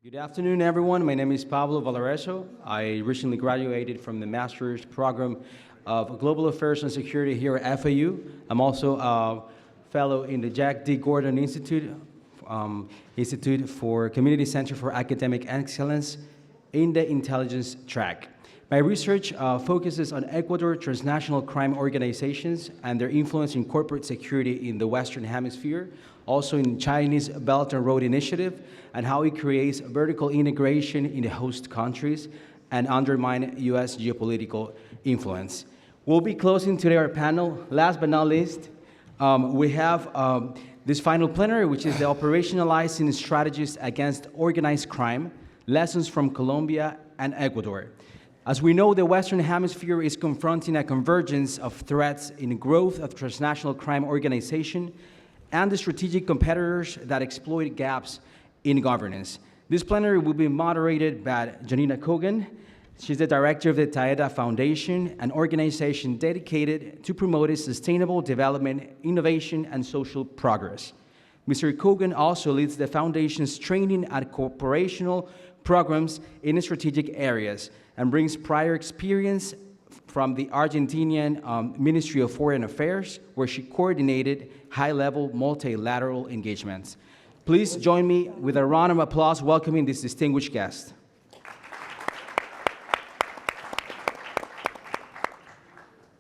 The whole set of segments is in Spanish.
Good afternoon, everyone. My name is Pablo Valareso. I recently graduated from the master's program of Global Affairs and Security here at FAU. I'm also a fellow in the Jack D. Gordon Institute, Institute for Community Center for Academic Excellence in the Intelligence track. My research focuses on Ecuador transnational crime organizations and their influence in corporate security in the Western Hemisphere, also in Chinese Belt and Road Initiative, and how it creates vertical integration in the host countries and undermine US geopolitical influence. We'll be closing today our panel. Last but not least, we have this final plenary, which is the operationalizing strategies against organized crime, lessons from Colombia and Ecuador. As we know, the Western Hemisphere is confronting a convergence of threats in growth of transnational crime organization and the strategic competitors that exploit gaps in governance. This plenary will be moderated by Janina Kogan. She's the director of the Taeda Foundation, an organization dedicated to promoting sustainable development, innovation, and social progress. Mr. Kogan also leads the foundation's training and corporational programs in strategic areas and brings prior experience from the Argentinian Ministry of Foreign Affairs, where she coordinated high-level multilateral engagements. Please join me with a round of applause welcoming this distinguished guest.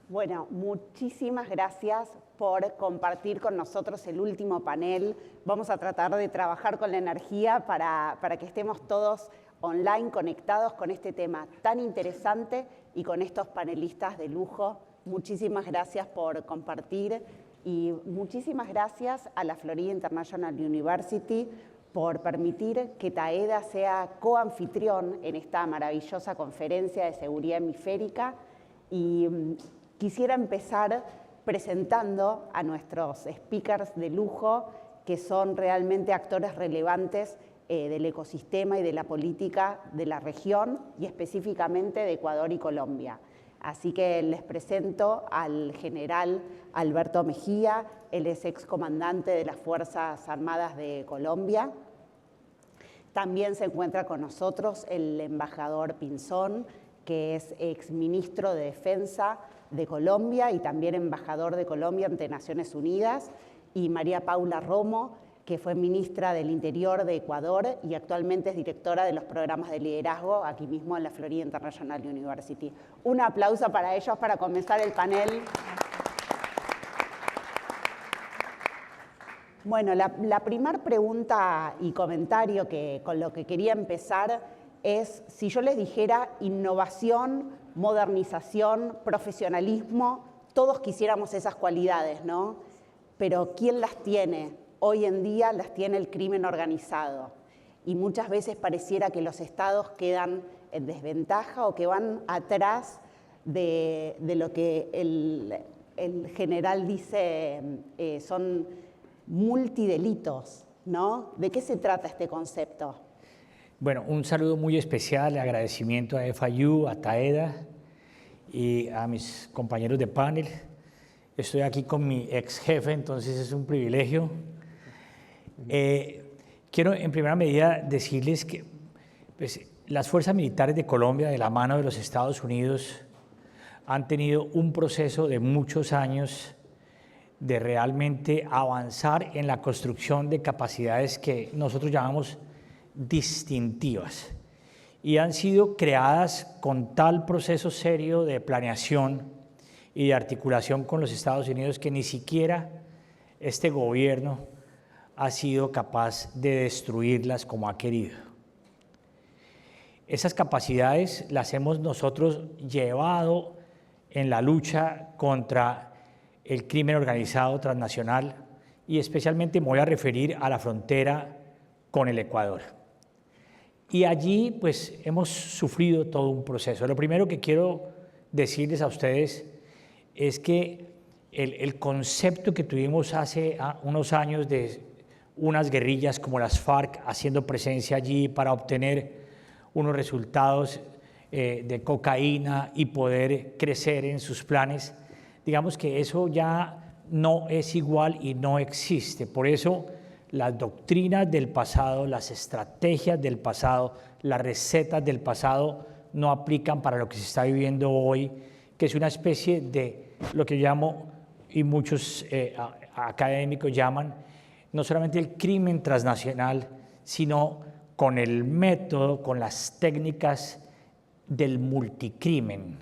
Bueno, muchísimas gracias por compartir con nosotros el último panel. Vamos a tratar de trabajar con la energía para que estemos todos online conectados con este tema tan interesante y con estos panelistas de lujo. Muchísimas gracias por compartir y muchísimas gracias a la Florida International University por permitir que Taeda sea coanfitrión en esta maravillosa conferencia de seguridad hemisférica. Y quisiera empezar presentando a nuestros speakers de lujo, que son realmente actores relevantes del ecosistema y de la política de la región y específicamente de Ecuador y Colombia. Así que les presento al general Alberto Mejía. Él es excomandante de las Fuerzas Armadas de Colombia. También se encuentra con nosotros el embajador Pinzón, que es exministro de Defensa de Colombia y también embajador de Colombia ante Naciones Unidas, y María Paula Romo, que fue ministra del Interior de Ecuador y actualmente es directora de los programas de liderazgo aquí mismo en la Florida International University. Un aplauso para ellos para comenzar el panel. Bueno, la primera pregunta y comentario con lo que quería empezar es si yo les dijera innovación, modernización, profesionalismo, todos quisiéramos esas cualidades, ¿no? Pero ¿quién las tiene? Hoy en día las tiene el crimen organizado y muchas veces pareciera que los estados quedan en desventaja o que van atrás de lo que el general dice son multidelitos, ¿no? ¿De qué se trata este concepto? Bueno, un saludo muy especial, agradecimiento a FIU, a Taeda y a mis compañeros de panel. Estoy aquí con mi ex jefe, entonces es un privilegio. Quiero en primera medida decirles que pues, las fuerzas militares de Colombia, de la mano de los Estados Unidos, han tenido un proceso de muchos años de realmente avanzar en la construcción de capacidades que nosotros llamamos distintivas y han sido creadas con tal proceso serio de planeación y de articulación con los Estados Unidos que ni siquiera este gobierno ha sido capaz de destruirlas como ha querido. Esas capacidades las hemos nosotros llevado en la lucha contra el crimen organizado transnacional y especialmente me voy a referir a la frontera con el Ecuador. Y allí pues hemos sufrido todo un proceso. Lo primero que quiero decirles a ustedes es que el concepto que tuvimos hace unos años de unas guerrillas como las FARC haciendo presencia allí para obtener unos resultados de cocaína y poder crecer en sus planes, digamos que eso ya no es igual y no existe. Por eso las doctrinas del pasado, las estrategias del pasado, las recetas del pasado no aplican para lo que se está viviendo hoy, que es una especie de lo que llamo, y muchos académicos llaman, no solamente el crimen transnacional, sino con el método, con las técnicas del multicrimen.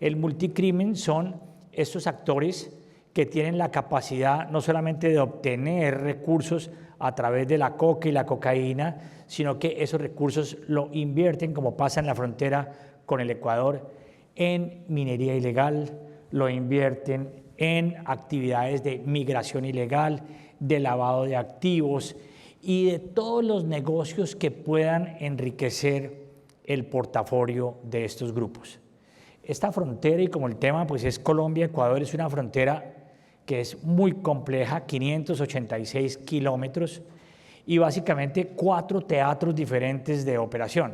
El multicrimen son estos actores que tienen la capacidad no solamente de obtener recursos a través de la coca y la cocaína, sino que esos recursos lo invierten, como pasa en la frontera con el Ecuador, en minería ilegal, lo invierten en actividades de migración ilegal, de lavado de activos y de todos los negocios que puedan enriquecer el portafolio de estos grupos. Esta frontera, y como el tema pues es Colombia-Ecuador, es una frontera que es muy compleja, 586 kilómetros, y básicamente 4 teatros diferentes de operación.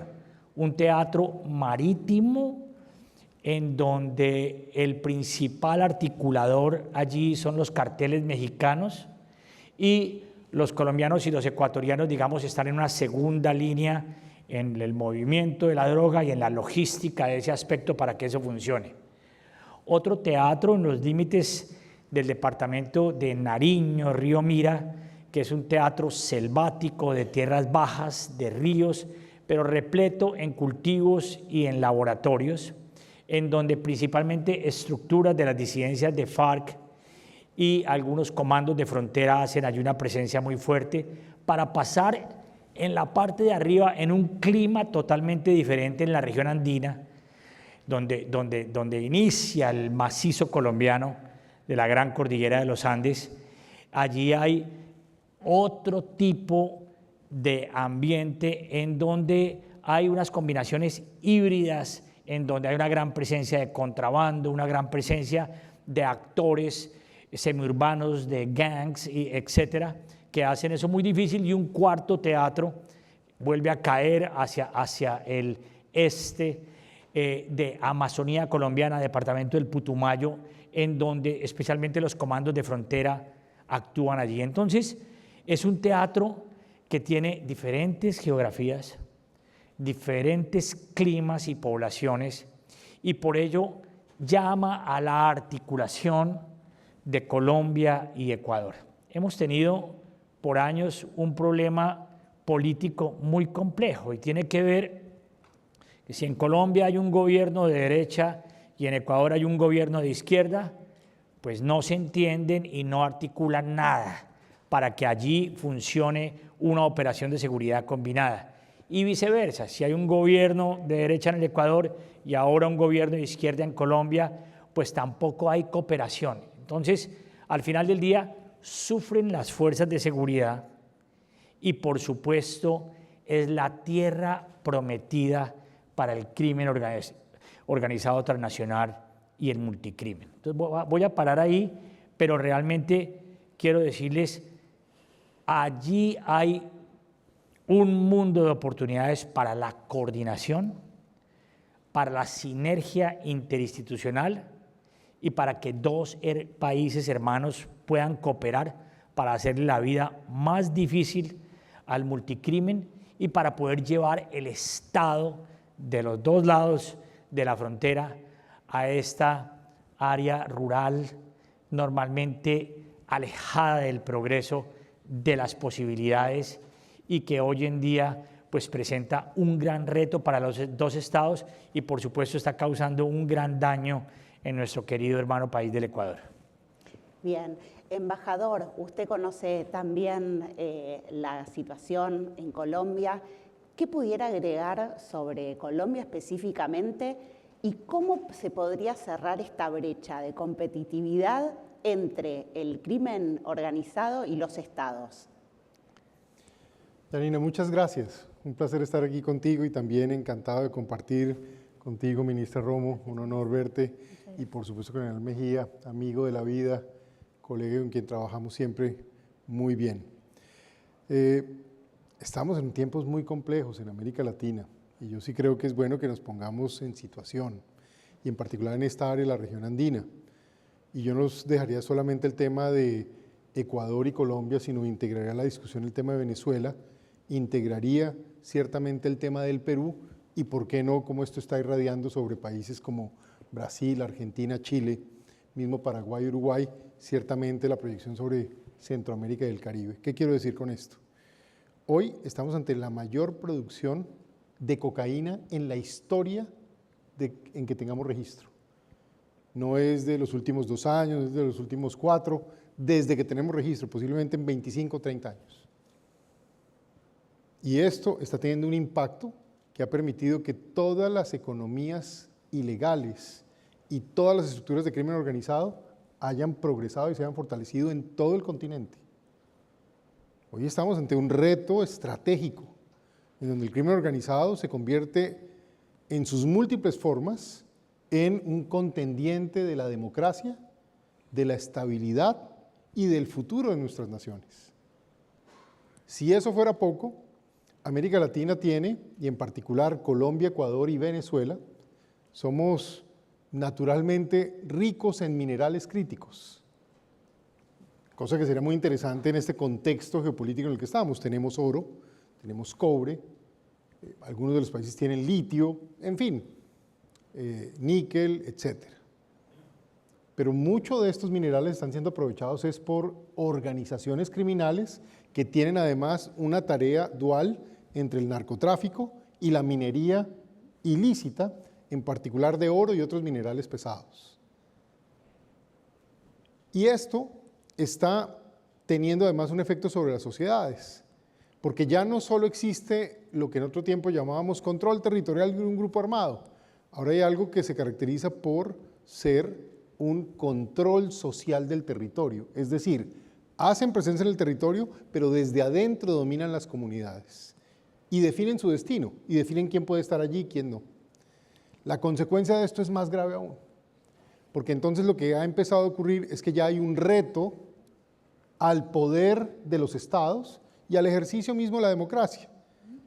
Un teatro marítimo, en donde el principal articulador allí son los carteles mexicanos, y los colombianos y los ecuatorianos, digamos, están en una segunda línea en el movimiento de la droga y en la logística de ese aspecto para que eso funcione. Otro teatro en los límites del departamento de Nariño, Río Mira, que es un teatro selvático de tierras bajas, de ríos, pero repleto en cultivos y en laboratorios, en donde principalmente estructuras de las disidencias de FARC y algunos comandos de frontera hacen allí una presencia muy fuerte para pasar en la parte de arriba en un clima totalmente diferente en la región andina, donde inicia el macizo colombiano de la gran cordillera de los Andes. Allí hay otro tipo de ambiente en donde hay unas combinaciones híbridas, en donde hay una gran presencia de contrabando, una gran presencia de actores semiurbanos, de gangs, etcétera, que hacen eso muy difícil. Y un cuarto teatro vuelve a caer hacia el este de Amazonía colombiana, departamento del Putumayo, en donde especialmente los comandos de frontera actúan allí. Entonces, es un teatro que tiene diferentes geografías, diferentes climas y poblaciones, y por ello llama a la articulación de Colombia y Ecuador. Hemos tenido por años un problema político muy complejo y tiene que ver que si en Colombia hay un gobierno de derecha y en Ecuador hay un gobierno de izquierda, pues no se entienden y no articulan nada para que allí funcione una operación de seguridad combinada. Y viceversa, si hay un gobierno de derecha en el Ecuador y ahora un gobierno de izquierda en Colombia, pues tampoco hay cooperación. Entonces, al final del día, sufren las fuerzas de seguridad y, por supuesto, es la tierra prometida para el crimen organizado transnacional y el multicrimen. Entonces, voy a parar ahí, pero realmente quiero decirles, allí hay un mundo de oportunidades para la coordinación, para la sinergia interinstitucional y para que dos países hermanos puedan cooperar para hacerle la vida más difícil al multicrimen y para poder llevar el Estado de los dos lados de la frontera a esta área rural normalmente alejada del progreso, de las posibilidades, y que hoy en día pues presenta un gran reto para los dos estados y por supuesto está causando un gran daño en nuestro querido hermano país del Ecuador. Bien, embajador, usted conoce también la situación en Colombia. ¿Qué pudiera agregar sobre Colombia específicamente y cómo se podría cerrar esta brecha de competitividad entre el crimen organizado y los estados? Janina, muchas gracias. Un placer estar aquí contigo y también encantado de compartir contigo, ministra Romo. Un honor verte. Y por supuesto, Coronel Mejía, amigo de la vida, colega con quien trabajamos siempre muy bien. Estamos en tiempos muy complejos en América Latina y yo sí creo que es bueno que nos pongamos en situación y en particular en esta área de la región andina. Y yo no dejaría solamente el tema de Ecuador y Colombia, sino integraría la discusión el tema de Venezuela, integraría ciertamente el tema del Perú y, por qué no, como esto está irradiando sobre países como Brasil, Argentina, Chile, mismo Paraguay, Uruguay, ciertamente la proyección sobre Centroamérica y el Caribe. ¿Qué quiero decir con esto? Hoy estamos ante la mayor producción de cocaína en la historia en que tengamos registro. No es de los últimos 2 años, es de los últimos 4, desde que tenemos registro, posiblemente en 25 o 30 años. Y esto está teniendo un impacto que ha permitido que todas las economías ilegales y todas las estructuras de crimen organizado hayan progresado y se hayan fortalecido en todo el continente. Hoy estamos ante un reto estratégico, en donde el crimen organizado se convierte en sus múltiples formas en un contendiente de la democracia, de la estabilidad y del futuro de nuestras naciones. Si eso fuera poco, América Latina tiene, y en particular Colombia, Ecuador y Venezuela, somos naturalmente ricos en minerales críticos, cosa que sería muy interesante en este contexto geopolítico en el que estamos. Tenemos oro, tenemos cobre, algunos de los países tienen litio, en fin, níquel, etcétera. Pero muchos de estos minerales están siendo aprovechados es por organizaciones criminales que tienen además una tarea dual entre el narcotráfico y la minería ilícita, en particular de oro y otros minerales pesados. Y esto está teniendo además un efecto sobre las sociedades, porque ya no solo existe lo que en otro tiempo llamábamos control territorial de un grupo armado, ahora hay algo que se caracteriza por ser un control social del territorio, es decir, hacen presencia en el territorio, pero desde adentro dominan las comunidades y definen su destino y definen quién puede estar allí y quién no. La consecuencia de esto es más grave aún, porque entonces lo que ha empezado a ocurrir es que ya hay un reto al poder de los estados y al ejercicio mismo de la democracia.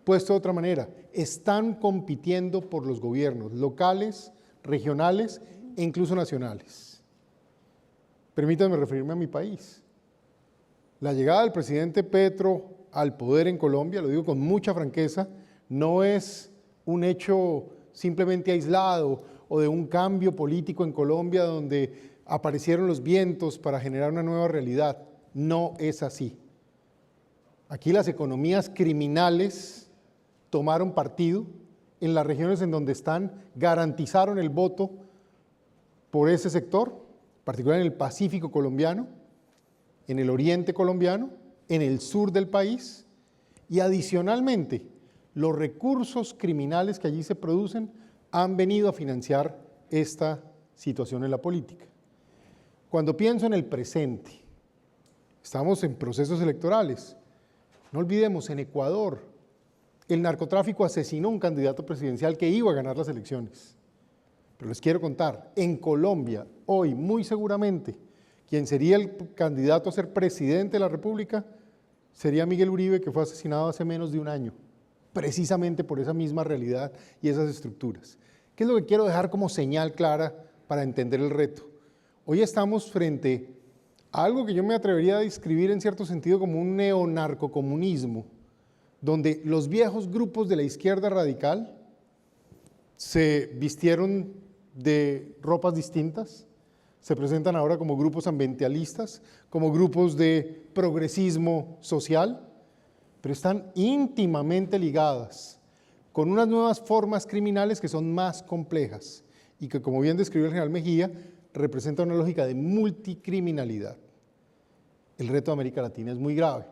Puesto de otra manera, están compitiendo por los gobiernos locales, regionales e incluso nacionales. Permítanme referirme a mi país. La llegada del presidente Petro al poder en Colombia, lo digo con mucha franqueza, no es un hecho simplemente aislado o de un cambio político en Colombia donde aparecieron los vientos para generar una nueva realidad. No es así. Aquí las economías criminales tomaron partido en las regiones en donde están, garantizaron el voto por ese sector, en particular en el Pacífico colombiano, en el oriente colombiano, en el sur del país, y adicionalmente los recursos criminales que allí se producen han venido a financiar esta situación en la política. Cuando pienso en el presente, estamos en procesos electorales. No olvidemos, en Ecuador, el narcotráfico asesinó a un candidato presidencial que iba a ganar las elecciones. Pero les quiero contar, en Colombia, hoy, muy seguramente, quien sería el candidato a ser presidente de la República sería Miguel Uribe, que fue asesinado hace menos de un año, precisamente por esa misma realidad y esas estructuras. ¿Qué es lo que quiero dejar como señal clara para entender el reto? Hoy estamos frente a algo que yo me atrevería a describir en cierto sentido como un neonarcocomunismo, donde los viejos grupos de la izquierda radical se vistieron de ropas distintas, se presentan ahora como grupos ambientalistas, como grupos de progresismo social, pero están íntimamente ligadas con unas nuevas formas criminales que son más complejas y que, como bien describió el general Mejía, representan una lógica de multicriminalidad. El reto de América Latina es muy grave,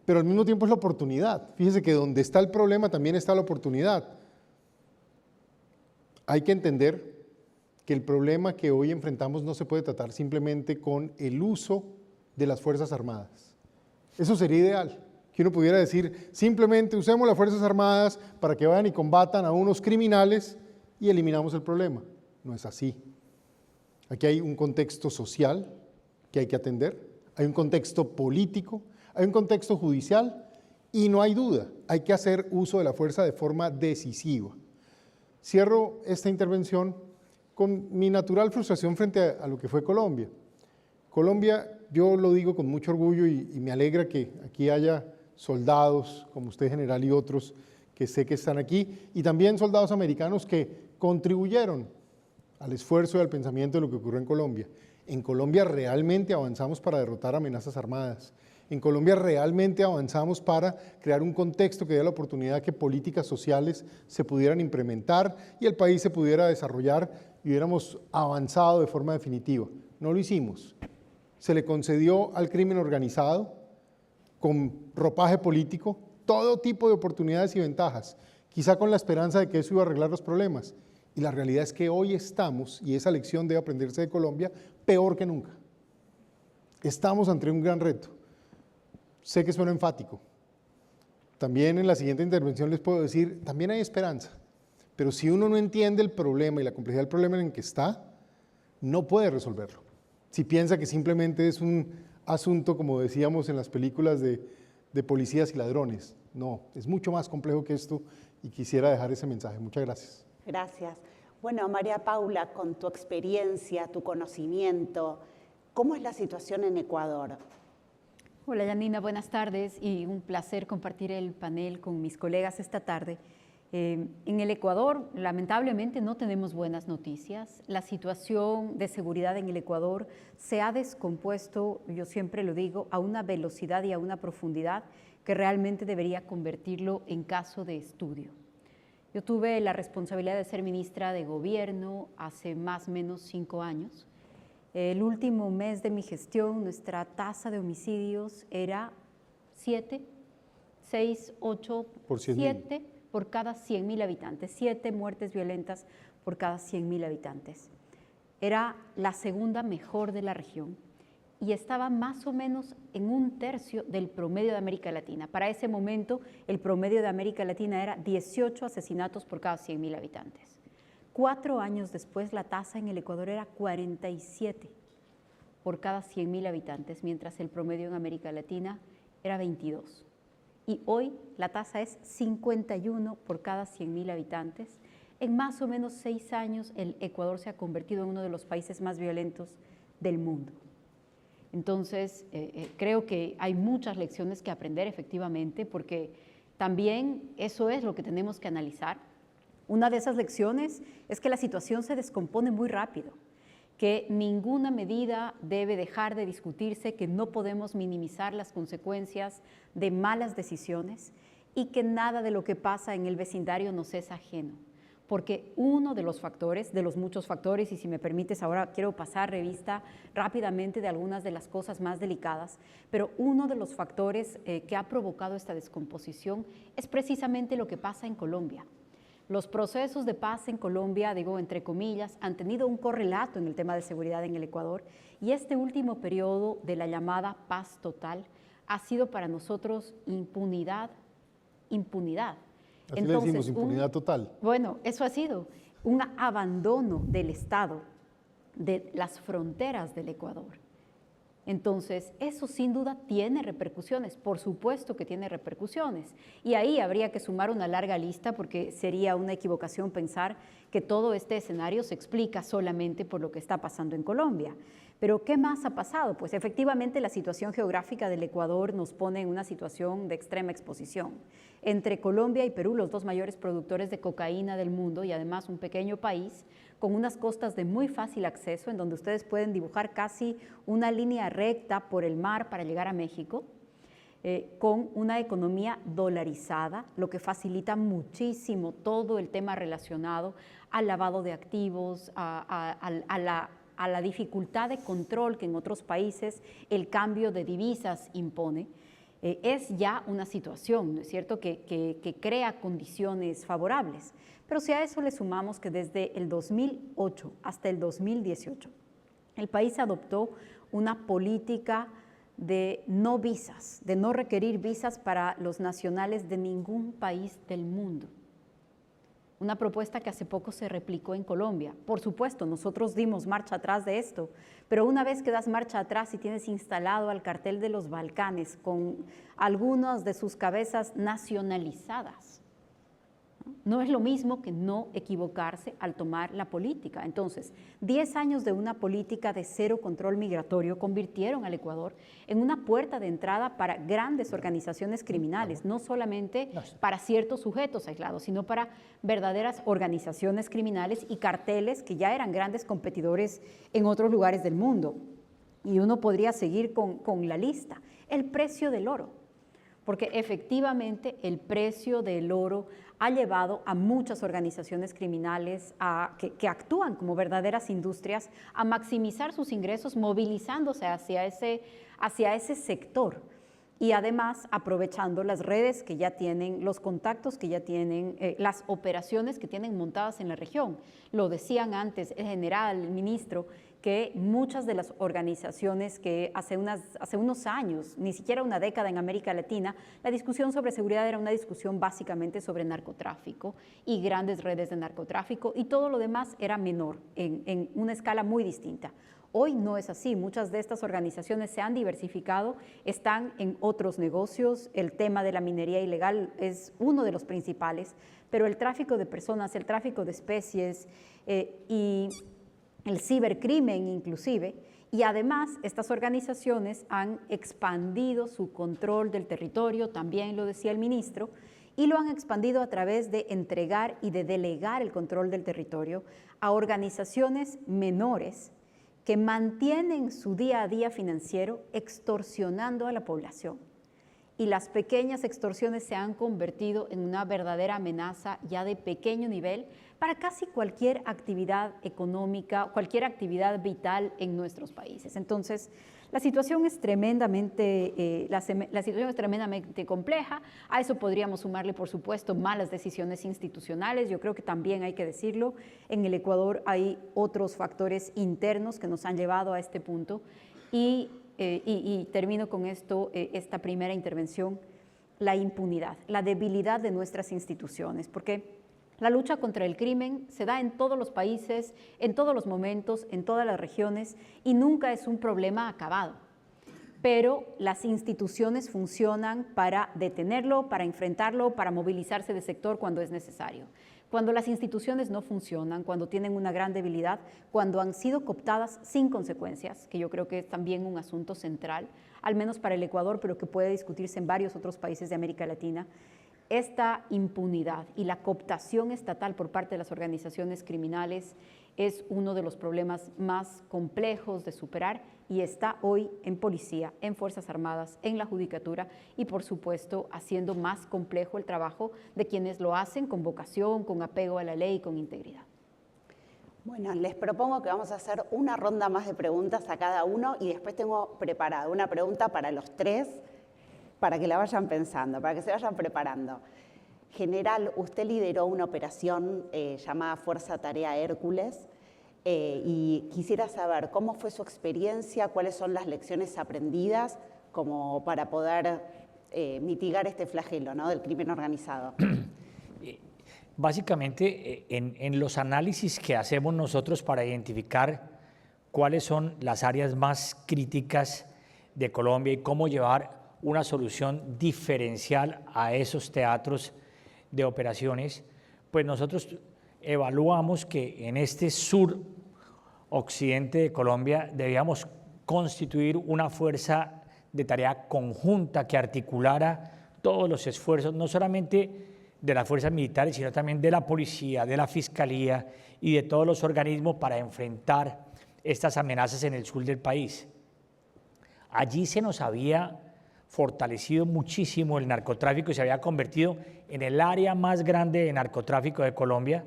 pero al mismo tiempo es la oportunidad. Fíjese que donde está el problema también está la oportunidad. Hay que entender que el problema que hoy enfrentamos no se puede tratar simplemente con el uso de las Fuerzas Armadas. Eso sería ideal, que uno pudiera decir simplemente usemos las Fuerzas Armadas para que vayan y combatan a unos criminales y eliminamos el problema. No es así. Aquí hay un contexto social que hay que atender, hay un contexto político, hay un contexto judicial y no hay duda, hay que hacer uso de la fuerza de forma decisiva. Cierro esta intervención con mi natural frustración frente a lo que fue Colombia. Colombia yo lo digo con mucho orgullo y me alegra que aquí haya soldados como usted, general, y otros que sé que están aquí, y también soldados americanos que contribuyeron al esfuerzo y al pensamiento de lo que ocurrió en Colombia. En Colombia realmente avanzamos para derrotar amenazas armadas. En Colombia realmente avanzamos para crear un contexto que dé la oportunidad que políticas sociales se pudieran implementar y el país se pudiera desarrollar y hubiéramos avanzado de forma definitiva. No lo hicimos. Se le concedió al crimen organizado, con ropaje político, todo tipo de oportunidades y ventajas, quizá con la esperanza de que eso iba a arreglar los problemas. Y la realidad es que hoy estamos, y esa lección debe aprenderse de Colombia, peor que nunca. Estamos ante un gran reto. Sé que suena enfático. También en la siguiente intervención les puedo decir, también hay esperanza. Pero si uno no entiende el problema y la complejidad del problema en el que está, no puede resolverlo. Si piensa que simplemente es un asunto, como decíamos en las películas de policías y ladrones. No, es mucho más complejo que esto y quisiera dejar ese mensaje. Muchas gracias. Gracias. Bueno, María Paula, con tu experiencia, tu conocimiento, ¿cómo es la situación en Ecuador? Hola Yanina, buenas tardes y un placer compartir el panel con mis colegas esta tarde. En el Ecuador, lamentablemente, no tenemos buenas noticias. La situación de seguridad en el Ecuador se ha descompuesto, yo siempre lo digo, a una velocidad y a una profundidad que realmente debería convertirlo en caso de estudio. Yo tuve la responsabilidad de ser ministra de Gobierno hace más o menos 5 años. El último mes de mi gestión, nuestra tasa de homicidios era 7, 6, 8, Por 100.000. 7 por cada 100.000 habitantes, 7 muertes violentas por cada 100.000 habitantes. Era la segunda mejor de la región y estaba más o menos en 1/3 del promedio de América Latina. Para ese momento, el promedio de América Latina era 18 asesinatos por cada 100.000 habitantes. 4 años después, la tasa en el Ecuador era 47 por cada 100.000 habitantes, mientras el promedio en América Latina era 22. Y hoy la tasa es 51 por cada 100.000 habitantes. En más o menos 6 años, el Ecuador se ha convertido en uno de los países más violentos del mundo. Entonces, creo que hay muchas lecciones que aprender efectivamente, porque también eso es lo que tenemos que analizar. Una de esas lecciones es que la situación se descompone muy rápido, que ninguna medida debe dejar de discutirse, que no podemos minimizar las consecuencias de malas decisiones y que nada de lo que pasa en el vecindario nos es ajeno. Porque uno de los factores, de los muchos factores, y si me permites ahora quiero pasar revista rápidamente de algunas de las cosas más delicadas, pero uno de los factores que ha provocado esta descomposición es precisamente lo que pasa en Colombia. Los procesos de paz en Colombia, digo entre comillas, han tenido un correlato en el tema de seguridad en el Ecuador y este último periodo de la llamada paz total ha sido para nosotros impunidad. Así le decimos, impunidad total. Bueno, eso ha sido un abandono del Estado de las fronteras del Ecuador. Entonces, eso sin duda tiene repercusiones, por supuesto que tiene repercusiones. Y ahí habría que sumar una larga lista porque sería una equivocación pensar que todo este escenario se explica solamente por lo que está pasando en Colombia. Pero, ¿qué más ha pasado? Pues efectivamente la situación geográfica del Ecuador nos pone en una situación de extrema exposición. Entre Colombia y Perú, los 2 mayores productores de cocaína del mundo y además un pequeño país, con unas costas de muy fácil acceso, en donde ustedes pueden dibujar casi una línea recta por el mar para llegar a México, con una economía dolarizada, lo que facilita muchísimo todo el tema relacionado al lavado de activos, a la dificultad de control que en otros países el cambio de divisas impone. Es ya una situación, ¿no es cierto?, que crea condiciones favorables. Pero si a eso le sumamos que desde el 2008 hasta el 2018, el país adoptó una política de no visas, de no requerir visas para los nacionales de ningún país del mundo. Una propuesta que hace poco se replicó en Colombia. Por supuesto, nosotros dimos marcha atrás de esto, pero una vez que das marcha atrás y tienes instalado al cartel de los Balcanes con algunas de sus cabezas nacionalizadas, No es lo mismo que no equivocarse al tomar la política. Entonces, 10 años de una política de cero control migratorio convirtieron al Ecuador en una puerta de entrada para grandes organizaciones criminales, no solamente para ciertos sujetos aislados, sino para verdaderas organizaciones criminales y carteles que ya eran grandes competidores en otros lugares del mundo. Y uno podría seguir con la lista. El precio del oro, porque efectivamente el precio del oro ha llevado a muchas organizaciones criminales que actúan como verdaderas industrias a maximizar sus ingresos movilizándose hacia ese sector y además aprovechando las redes que ya tienen, los contactos que ya tienen, las operaciones que tienen montadas en la región. Lo decían antes el general, el ministro, que muchas de las organizaciones que hace unos años, ni siquiera una década en América Latina, la discusión sobre seguridad era una discusión básicamente sobre narcotráfico y grandes redes de narcotráfico, y todo lo demás era menor, en una escala muy distinta. Hoy no es así, muchas de estas organizaciones se han diversificado, están en otros negocios, el tema de la minería ilegal es uno de los principales, pero el tráfico de personas, el tráfico de especies y el cibercrimen inclusive, y además estas organizaciones han expandido su control del territorio, también lo decía el ministro, y lo han expandido a través de entregar y de delegar el control del territorio a organizaciones menores que mantienen su día a día financiero extorsionando a la población. Y las pequeñas extorsiones se han convertido en una verdadera amenaza ya de pequeño nivel para casi cualquier actividad económica, cualquier actividad vital en nuestros países. Entonces, la situación es tremendamente compleja. A eso podríamos sumarle, por supuesto, malas decisiones institucionales. Yo creo que también hay que decirlo, en el Ecuador hay otros factores internos que nos han llevado a este punto. Y termino con esto, esta primera intervención, la impunidad, la debilidad de nuestras instituciones, porque la lucha contra el crimen se da en todos los países, en todos los momentos, en todas las regiones, y nunca es un problema acabado. Pero las instituciones funcionan para detenerlo, para enfrentarlo, para movilizarse de sector cuando es necesario. Cuando las instituciones no funcionan, cuando tienen una gran debilidad, cuando han sido cooptadas sin consecuencias, que yo creo que es también un asunto central, al menos para el Ecuador, pero que puede discutirse en varios otros países de América Latina, esta impunidad y la cooptación estatal por parte de las organizaciones criminales es uno de los problemas más complejos de superar y está hoy en policía, en Fuerzas Armadas, en la judicatura y, por supuesto, haciendo más complejo el trabajo de quienes lo hacen con vocación, con apego a la ley y con integridad. Bueno, les propongo que vamos a hacer una ronda más de preguntas a cada uno y después tengo preparada una pregunta para los tres, para que la vayan pensando, para que se vayan preparando. General, usted lideró una operación llamada Fuerza Tarea Hércules y quisiera saber cómo fue su experiencia, cuáles son las lecciones aprendidas como para poder mitigar este flagelo, ¿no?, del crimen organizado. Básicamente, en los análisis que hacemos nosotros para identificar cuáles son las áreas más críticas de Colombia y cómo llevar una solución diferencial a esos teatros de operaciones, pues nosotros evaluamos que en este sur occidente de Colombia debíamos constituir una fuerza de tarea conjunta que articulara todos los esfuerzos, no solamente de las fuerzas militares, sino también de la policía, de la fiscalía y de todos los organismos para enfrentar estas amenazas en el sur del país. Allí se nos había fortalecido muchísimo el narcotráfico y se había convertido en el área más grande de narcotráfico de Colombia,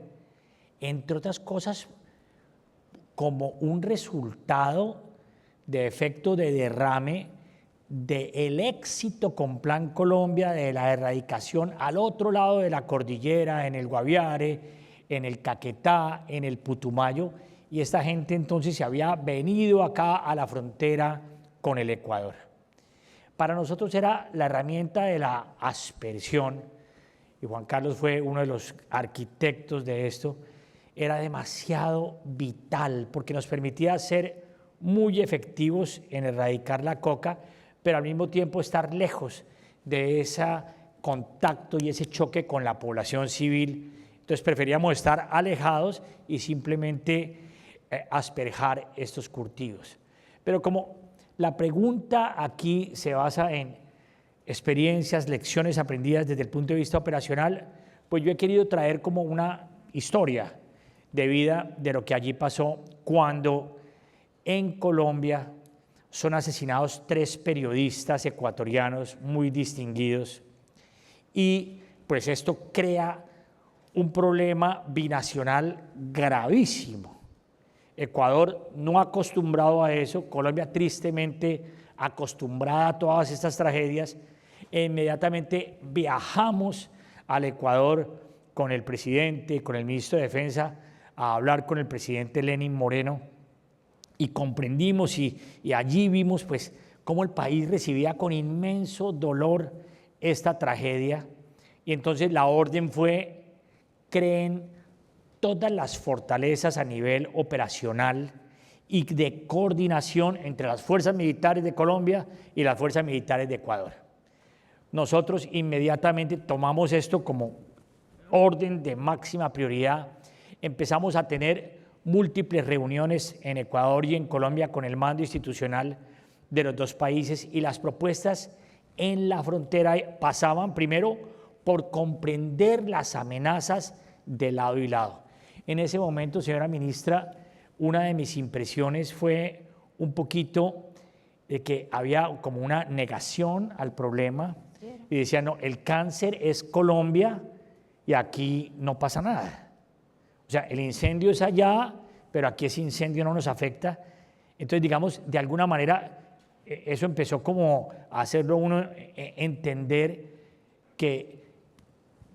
entre otras cosas como un resultado de efecto de derrame del éxito con Plan Colombia, de la erradicación al otro lado de la cordillera, en el Guaviare, en el Caquetá, en el Putumayo, y esta gente entonces se había venido acá a la frontera con el Ecuador. Para nosotros era la herramienta de la aspersión, y Juan Carlos fue uno de los arquitectos de esto, era demasiado vital porque nos permitía ser muy efectivos en erradicar la coca, pero al mismo tiempo estar lejos de esa contacto y ese choque con la población civil. Entonces preferíamos estar alejados y simplemente asperjar estos curtidos. Pero como la pregunta aquí se basa en experiencias, lecciones aprendidas desde el punto de vista operacional, pues yo he querido traer como una historia de vida de lo que allí pasó cuando en Colombia son asesinados 3 periodistas ecuatorianos muy distinguidos y pues esto crea un problema binacional gravísimo. Ecuador no acostumbrado a eso, Colombia tristemente acostumbrada a todas estas tragedias, e inmediatamente viajamos al Ecuador con el presidente, con el ministro de Defensa, a hablar con el presidente Lenín Moreno, y comprendimos y allí vimos pues cómo el país recibía con inmenso dolor esta tragedia, y entonces la orden fue: creen todas las fortalezas a nivel operacional y de coordinación entre las fuerzas militares de Colombia y las fuerzas militares de Ecuador. Nosotros inmediatamente tomamos esto como orden de máxima prioridad, empezamos a tener múltiples reuniones en Ecuador y en Colombia con el mando institucional de los 2 países, y las propuestas en la frontera pasaban primero por comprender las amenazas de lado y lado. En ese momento, señora ministra, una de mis impresiones fue un poquito de que había como una negación al problema y decían, no, el cáncer es Colombia y aquí no pasa nada. O sea, el incendio es allá, pero aquí ese incendio no nos afecta. Entonces, digamos, de alguna manera, eso empezó como a hacerlo uno entender que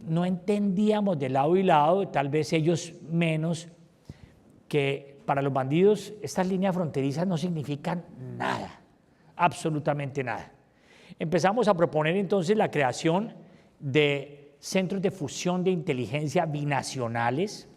no entendíamos de lado y lado, tal vez ellos menos, que para los bandidos estas líneas fronterizas no significan nada, absolutamente nada. Empezamos a proponer entonces la creación de centros de fusión de inteligencia binacionales,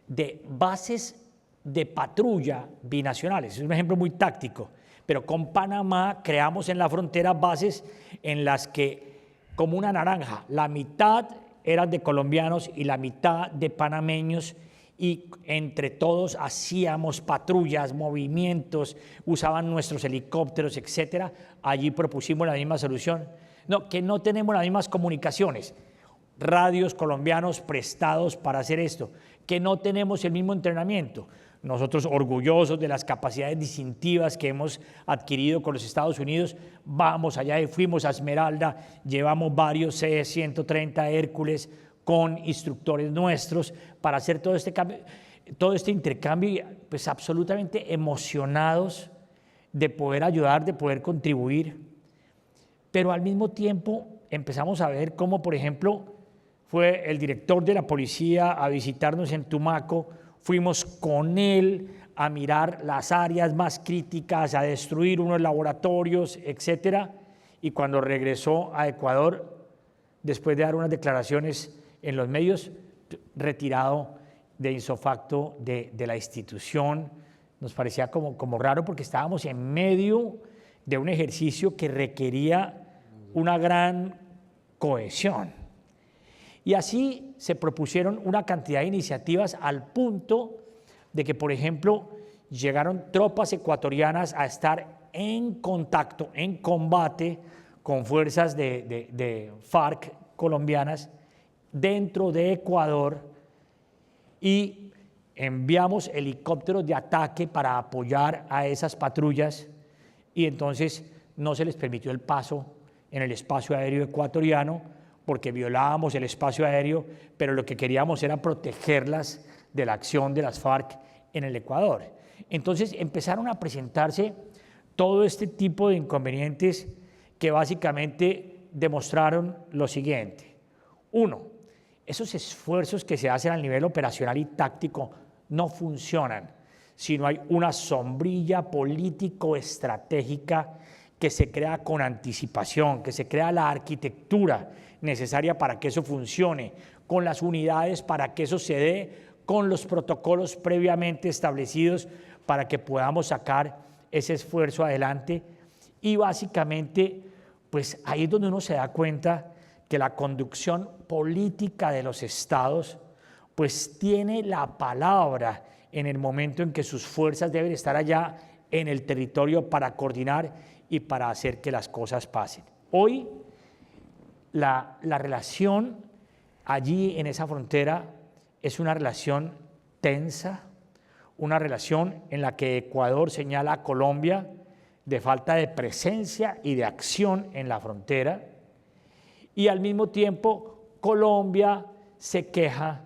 de bases de patrulla binacionales. Es un ejemplo muy táctico, pero con Panamá creamos en la frontera bases en las que, como una naranja, la mitad eran de colombianos y la mitad de panameños, y entre todos hacíamos patrullas, movimientos, usaban nuestros helicópteros, etcétera. Allí propusimos la misma solución. No, que no tenemos las mismas comunicaciones, radios colombianos prestados para hacer esto, que no tenemos el mismo entrenamiento. Nosotros, orgullosos de las capacidades distintivas que hemos adquirido con los Estados Unidos, vamos allá y fuimos a Esmeralda, llevamos varios C-130 Hércules con instructores nuestros para hacer todo este cambio, todo este intercambio, pues absolutamente emocionados de poder ayudar, de poder contribuir. Pero al mismo tiempo empezamos a ver cómo, por ejemplo, fue el director de la policía a visitarnos en Tumaco, fuimos con él a mirar las áreas más críticas, a destruir unos laboratorios, etcétera, y cuando regresó a Ecuador, después de dar unas declaraciones en los medios, retirado de ipso de la institución. Nos parecía como raro porque estábamos en medio de un ejercicio que requería una gran cohesión. Y así se propusieron una cantidad de iniciativas al punto de que, por ejemplo, llegaron tropas ecuatorianas a estar en contacto, en combate con fuerzas de FARC colombianas dentro de Ecuador, y enviamos helicópteros de ataque para apoyar a esas patrullas, y entonces no se les permitió el paso en el espacio aéreo ecuatoriano porque violábamos el espacio aéreo, pero lo que queríamos era protegerlas de la acción de las FARC en el Ecuador. Entonces empezaron a presentarse todo este tipo de inconvenientes que básicamente demostraron lo siguiente. Uno, esos esfuerzos que se hacen al nivel operacional y táctico no funcionan si no hay una sombrilla político-estratégica que se crea con anticipación, que se crea la arquitectura necesaria para que eso funcione, con las unidades para que eso se dé, con los protocolos previamente establecidos para que podamos sacar ese esfuerzo adelante, y básicamente pues ahí es donde uno se da cuenta que la conducción política de los estados pues tiene la palabra en el momento en que sus fuerzas deben estar allá en el territorio para coordinar y para hacer que las cosas pasen. Hoy la relación allí en esa frontera es una relación tensa, una relación en la que Ecuador señala a Colombia de falta de presencia y de acción en la frontera, y al mismo tiempo Colombia se queja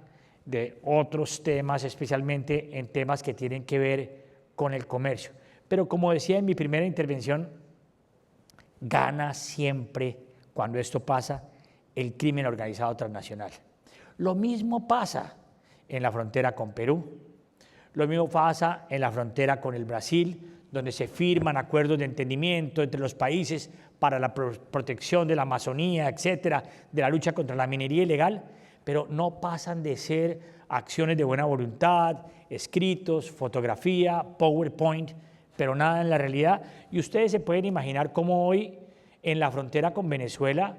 de otros temas, especialmente en temas que tienen que ver con el comercio. Pero como decía en mi primera intervención, gana siempre, cuando esto pasa, el crimen organizado transnacional. Lo mismo pasa en la frontera con Perú, lo mismo pasa en la frontera con el Brasil, donde se firman acuerdos de entendimiento entre los países para la protección de la Amazonía, etcétera, de la lucha contra la minería ilegal, pero no pasan de ser acciones de buena voluntad, escritos, fotografía, PowerPoint, pero nada en la realidad. Y ustedes se pueden imaginar cómo hoy en la frontera con Venezuela,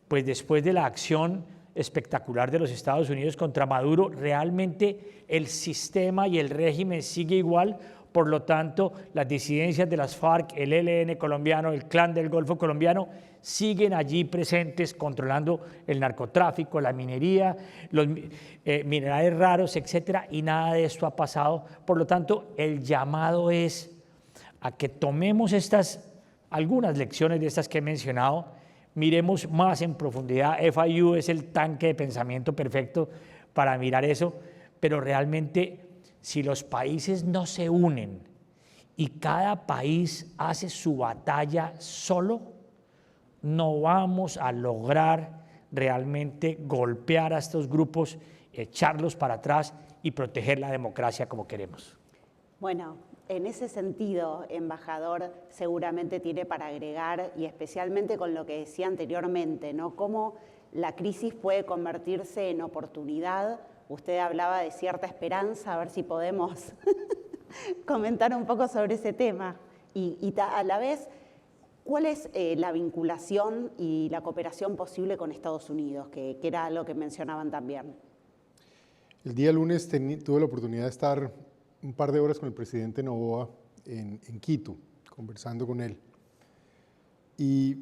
pues después de la acción espectacular de los Estados Unidos contra Maduro, realmente el sistema y el régimen sigue igual. Por lo tanto, las disidencias de las FARC, el ELN colombiano, el Clan del Golfo colombiano, siguen allí presentes controlando el narcotráfico, la minería, los minerales raros, etcétera, y nada de esto ha pasado. Por lo tanto, el llamado es a que tomemos algunas lecciones de estas que he mencionado, miremos más en profundidad. FIU es el tanque de pensamiento perfecto para mirar eso, pero realmente si los países no se unen y cada país hace su batalla solo, no vamos a lograr realmente golpear a estos grupos, echarlos para atrás y proteger la democracia como queremos. Bueno, en ese sentido, embajador, seguramente tiene para agregar, y especialmente con lo que decía anteriormente, ¿no? Cómo la crisis puede convertirse en oportunidad. Usted hablaba de cierta esperanza, a ver si podemos comentar un poco sobre ese tema. Y a la vez, ¿cuál es la vinculación y la cooperación posible con Estados Unidos, que era algo que mencionaban también? El día lunes tuve la oportunidad de estar un par de horas con el presidente Noboa en Quito, conversando con él. Y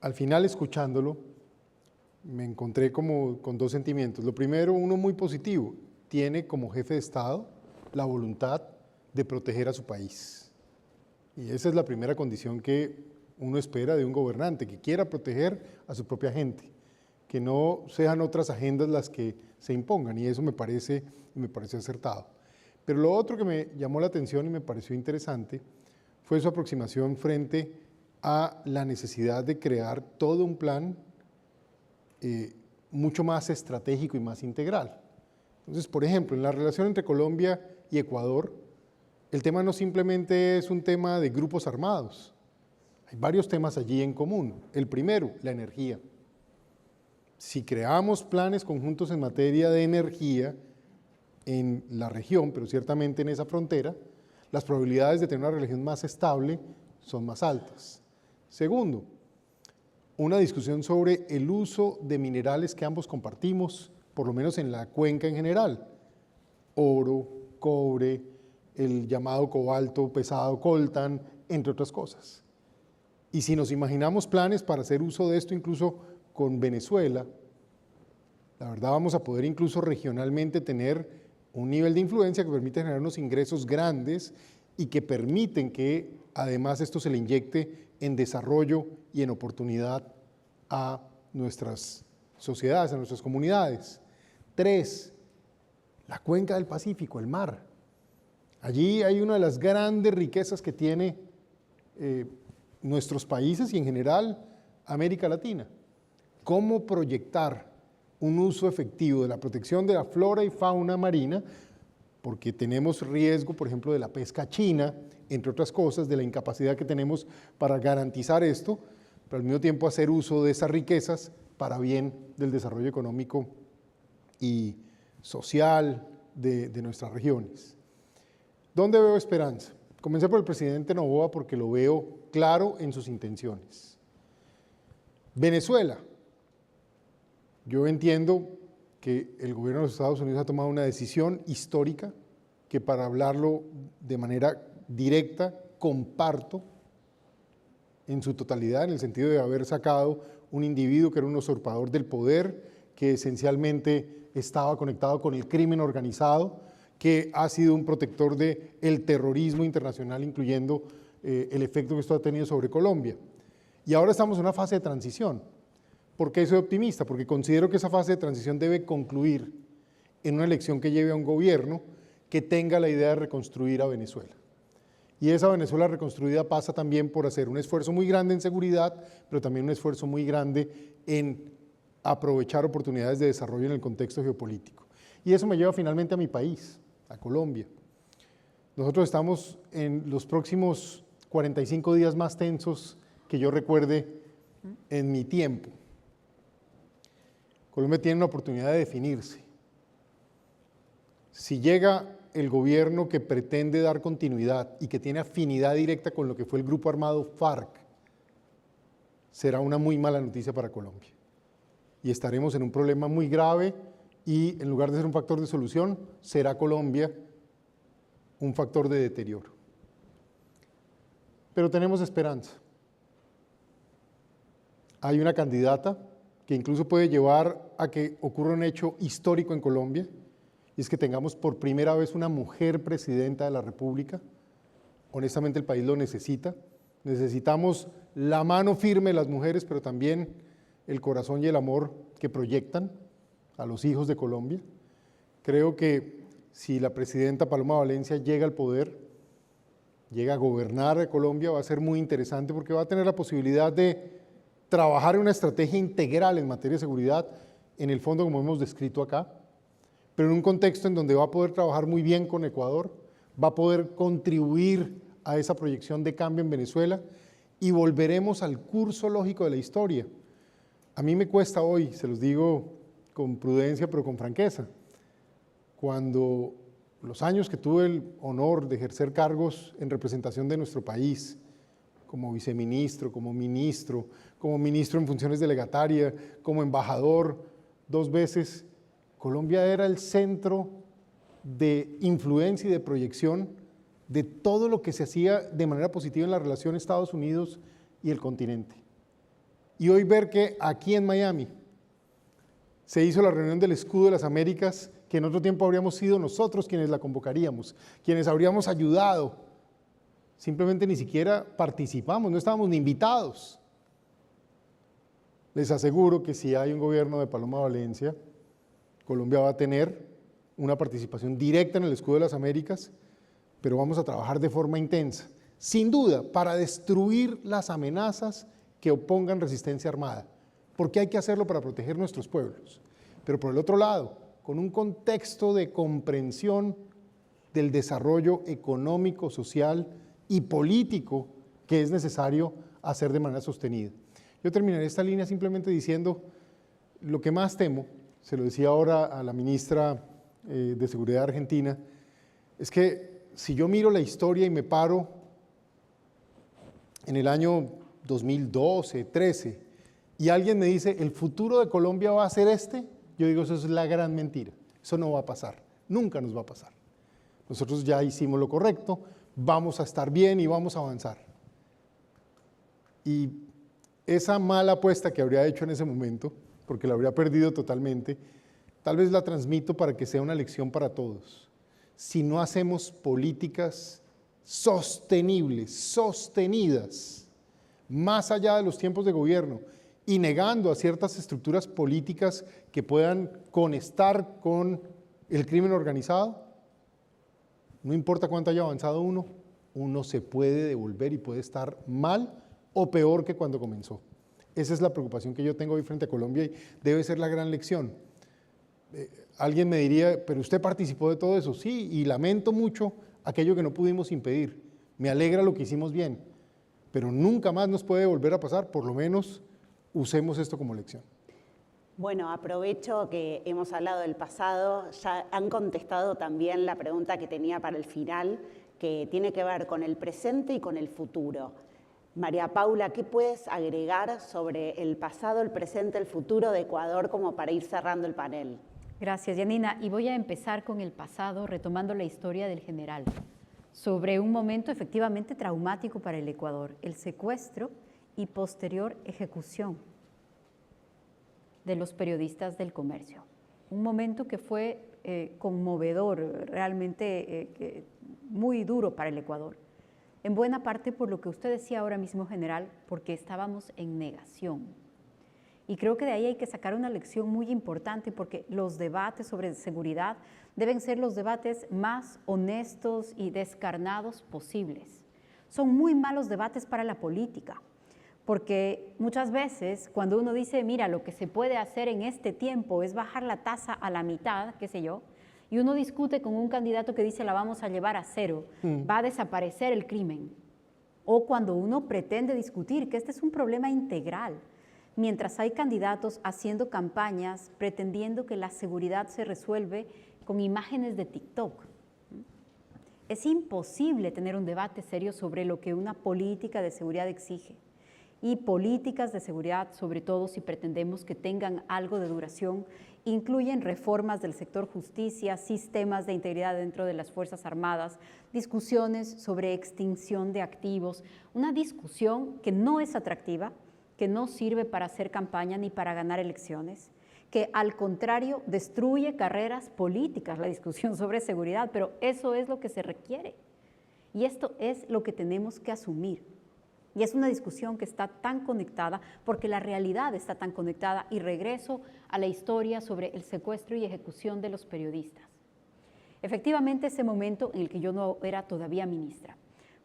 al final, escuchándolo, me encontré como con dos sentimientos. Lo primero, uno muy positivo, tiene como jefe de Estado la voluntad de proteger a su país. Y esa es la primera condición que uno espera de un gobernante, que quiera proteger a su propia gente, que no sean otras agendas las que se impongan, y eso me parece acertado. Pero lo otro que me llamó la atención y me pareció interesante fue su aproximación frente a la necesidad de crear todo un plan mucho más estratégico y más integral. Entonces, por ejemplo, en la relación entre Colombia y Ecuador, el tema no simplemente es un tema de grupos armados. Hay varios temas allí en común. El primero, la energía. Si creamos planes conjuntos en materia de energía en la región, pero ciertamente en esa frontera, las probabilidades de tener una región más estable son más altas. Segundo, una discusión sobre el uso de minerales que ambos compartimos, por lo menos en la cuenca en general: oro, cobre, el llamado cobalto pesado, coltan, entre otras cosas. Y si nos imaginamos planes para hacer uso de esto incluso con Venezuela, la verdad vamos a poder incluso regionalmente tener un nivel de influencia que permite generar unos ingresos grandes y que permiten que además esto se le inyecte en desarrollo y en oportunidad a nuestras sociedades, a nuestras comunidades. 3, la cuenca del Pacífico, el mar. Allí hay una de las grandes riquezas que tiene nuestros países y en general América Latina. ¿Cómo proyectar un uso efectivo de la protección de la flora y fauna marina? Porque tenemos riesgo, por ejemplo, de la pesca china, entre otras cosas, de la incapacidad que tenemos para garantizar esto, pero al mismo tiempo hacer uso de esas riquezas para bien del desarrollo económico y social de nuestras regiones. ¿Dónde veo esperanza? Comencé por el presidente Noboa porque lo veo claro en sus intenciones. Venezuela. Yo entiendo que el gobierno de los Estados Unidos ha tomado una decisión histórica que, para hablarlo de manera directa, comparto en su totalidad, en el sentido de haber sacado un individuo que era un usurpador del poder, que esencialmente estaba conectado con el crimen organizado, que ha sido un protector del terrorismo internacional, incluyendo el efecto que esto ha tenido sobre Colombia. Y ahora estamos en una fase de transición. ¿Por qué soy optimista? Porque considero que esa fase de transición debe concluir en una elección que lleve a un gobierno que tenga la idea de reconstruir a Venezuela. Y esa Venezuela reconstruida pasa también por hacer un esfuerzo muy grande en seguridad, pero también un esfuerzo muy grande en aprovechar oportunidades de desarrollo en el contexto geopolítico. Y eso me lleva finalmente a mi país, a Colombia. Nosotros estamos en los próximos 45 días más tensos que yo recuerde en mi tiempo. Colombia tiene una oportunidad de definirse. Si llega el gobierno que pretende dar continuidad y que tiene afinidad directa con lo que fue el grupo armado FARC, será una muy mala noticia para Colombia. Y estaremos en un problema muy grave y, en lugar de ser un factor de solución, será Colombia un factor de deterioro. Pero tenemos esperanza. Hay una candidata que incluso puede llevar a que ocurra un hecho histórico en Colombia, y es que tengamos por primera vez una mujer presidenta de la República. Honestamente, el país lo necesita. Necesitamos la mano firme de las mujeres, pero también el corazón y el amor que proyectan a los hijos de Colombia. Creo que si la presidenta Paloma Valencia llega al poder, llega a gobernar Colombia, va a ser muy interesante porque va a tener la posibilidad de trabajar en una estrategia integral en materia de seguridad, en el fondo como hemos descrito acá, pero en un contexto en donde va a poder trabajar muy bien con Ecuador, va a poder contribuir a esa proyección de cambio en Venezuela y volveremos al curso lógico de la historia. A mí me cuesta hoy, se los digo con prudencia pero con franqueza, cuando los años que tuve el honor de ejercer cargos en representación de nuestro país, como viceministro, como ministro en funciones delegataria, como embajador 2 veces, Colombia era el centro de influencia y de proyección de todo lo que se hacía de manera positiva en la relación Estados Unidos y el continente. Y hoy ver que aquí en Miami se hizo la reunión del Escudo de las Américas, que en otro tiempo habríamos sido nosotros quienes la convocaríamos, quienes habríamos ayudado, simplemente ni siquiera participamos, no estábamos ni invitados. Les aseguro que si hay un gobierno de Paloma Valencia, Colombia va a tener una participación directa en el Escudo de las Américas, pero vamos a trabajar de forma intensa, sin duda, para destruir las amenazas que opongan resistencia armada, porque hay que hacerlo para proteger nuestros pueblos. Pero por el otro lado, con un contexto de comprensión del desarrollo económico, social y político que es necesario hacer de manera sostenida. Yo terminaré esta línea simplemente diciendo lo que más temo, se lo decía ahora a la ministra de Seguridad argentina, es que si yo miro la historia y me paro en el año 2012, 13, y alguien me dice, el futuro de Colombia va a ser este, yo digo, eso es la gran mentira, eso no va a pasar, nunca nos va a pasar. Nosotros ya hicimos lo correcto, vamos a estar bien y vamos a avanzar. Y esa mala apuesta que habría hecho en ese momento, porque la habría perdido totalmente, tal vez la transmito para que sea una lección para todos. Si no hacemos políticas sostenibles, sostenidas, más allá de los tiempos de gobierno, y negando a ciertas estructuras políticas que puedan conectar con el crimen organizado, no importa cuánto haya avanzado uno se puede devolver y puede estar mal o peor que cuando comenzó. Esa es la preocupación que yo tengo hoy frente a Colombia y debe ser la gran lección. Alguien me diría, pero usted participó de todo eso. Sí, y lamento mucho aquello que no pudimos impedir. Me alegra lo que hicimos bien, pero nunca más nos puede volver a pasar, por lo menos usemos esto como lección. Bueno, aprovecho que hemos hablado del pasado, ya han contestado también la pregunta que tenía para el final, que tiene que ver con el presente y con el futuro. María Paula, ¿qué puedes agregar sobre el pasado, el presente, el futuro de Ecuador como para ir cerrando el panel? Gracias, Yanina. Y voy a empezar con el pasado, retomando la historia del general, sobre un momento efectivamente traumático para el Ecuador, el secuestro y posterior ejecución de los periodistas del Comercio. Un momento que fue conmovedor, realmente muy duro para el Ecuador. En buena parte por lo que usted decía ahora mismo, general, porque estábamos en negación. Y creo que de ahí hay que sacar una lección muy importante, porque los debates sobre seguridad deben ser los debates más honestos y descarnados posibles. Son muy malos debates para la política, porque muchas veces cuando uno dice, mira, lo que se puede hacer en este tiempo es bajar la tasa a la mitad, qué sé yo, y uno discute con un candidato que dice la vamos a llevar a cero, va a desaparecer el crimen. O cuando uno pretende discutir que este es un problema integral, mientras hay candidatos haciendo campañas pretendiendo que la seguridad se resuelve con imágenes de TikTok. Es imposible tener un debate serio sobre lo que una política de seguridad exige. Y políticas de seguridad, sobre todo si pretendemos que tengan algo de duración, incluyen reformas del sector justicia, sistemas de integridad dentro de las Fuerzas Armadas, discusiones sobre extinción de activos, una discusión que no es atractiva, que no sirve para hacer campaña ni para ganar elecciones, que al contrario destruye carreras políticas, la discusión sobre seguridad, pero eso es lo que se requiere. Y esto es lo que tenemos que asumir. Y es una discusión que está tan conectada porque la realidad está tan conectada. Y regreso a la historia sobre el secuestro y ejecución de los periodistas. Efectivamente, ese momento en el que yo no era todavía ministra,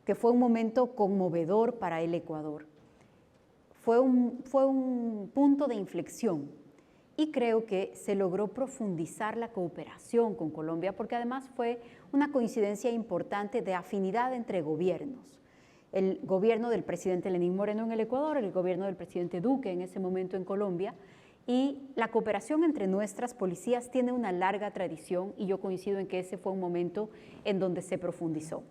que fue un momento conmovedor para el Ecuador, fue un punto de inflexión. Y creo que se logró profundizar la cooperación con Colombia, porque además fue una coincidencia importante de afinidad entre gobiernos. El gobierno del presidente Lenín Moreno en el Ecuador, el gobierno del presidente Duque en ese momento en Colombia, y la cooperación entre nuestras policías tiene una larga tradición y yo coincido en que ese fue un momento en donde se profundizó.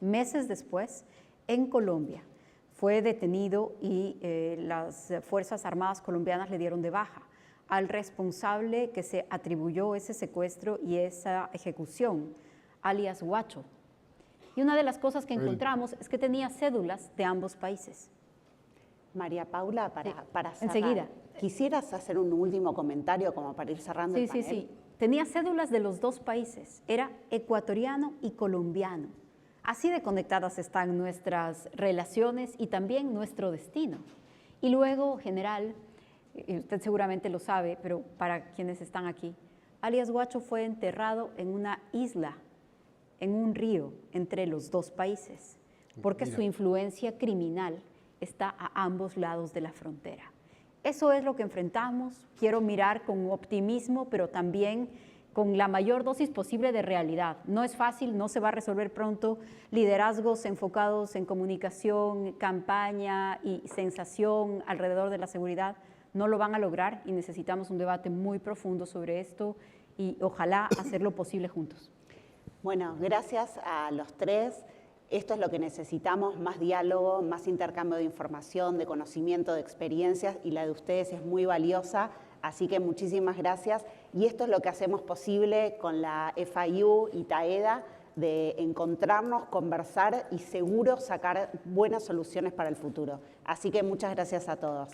Meses después, en Colombia, fue detenido y las Fuerzas Armadas colombianas le dieron de baja al responsable que se atribuyó ese secuestro y esa ejecución, alias Guacho. Y una de las cosas que encontramos es que tenía cédulas de ambos países. María Paula, para cerrar, enseguida. ¿Quisieras hacer un último comentario como para ir cerrando el panel? Sí. Tenía cédulas de los dos países, era ecuatoriano y colombiano. Así de conectadas están nuestras relaciones y también nuestro destino. Y luego, general, usted seguramente lo sabe, pero para quienes están aquí, alias Guacho fue enterrado en una isla, en un río entre los dos países, porque su influencia criminal está a ambos lados de la frontera. Eso es lo que enfrentamos. Quiero mirar con optimismo, pero también con la mayor dosis posible de realidad. No es fácil, no se va a resolver pronto. Liderazgos enfocados en comunicación, campaña y sensación alrededor de la seguridad no lo van a lograr y necesitamos un debate muy profundo sobre esto y ojalá hacerlo posible juntos. Bueno, gracias a los tres. Esto es lo que necesitamos, más diálogo, más intercambio de información, de conocimiento, de experiencias, y la de ustedes es muy valiosa, así que muchísimas gracias. Y esto es lo que hacemos posible con la FIU y TAEDA, de encontrarnos, conversar y seguro sacar buenas soluciones para el futuro. Así que muchas gracias a todos.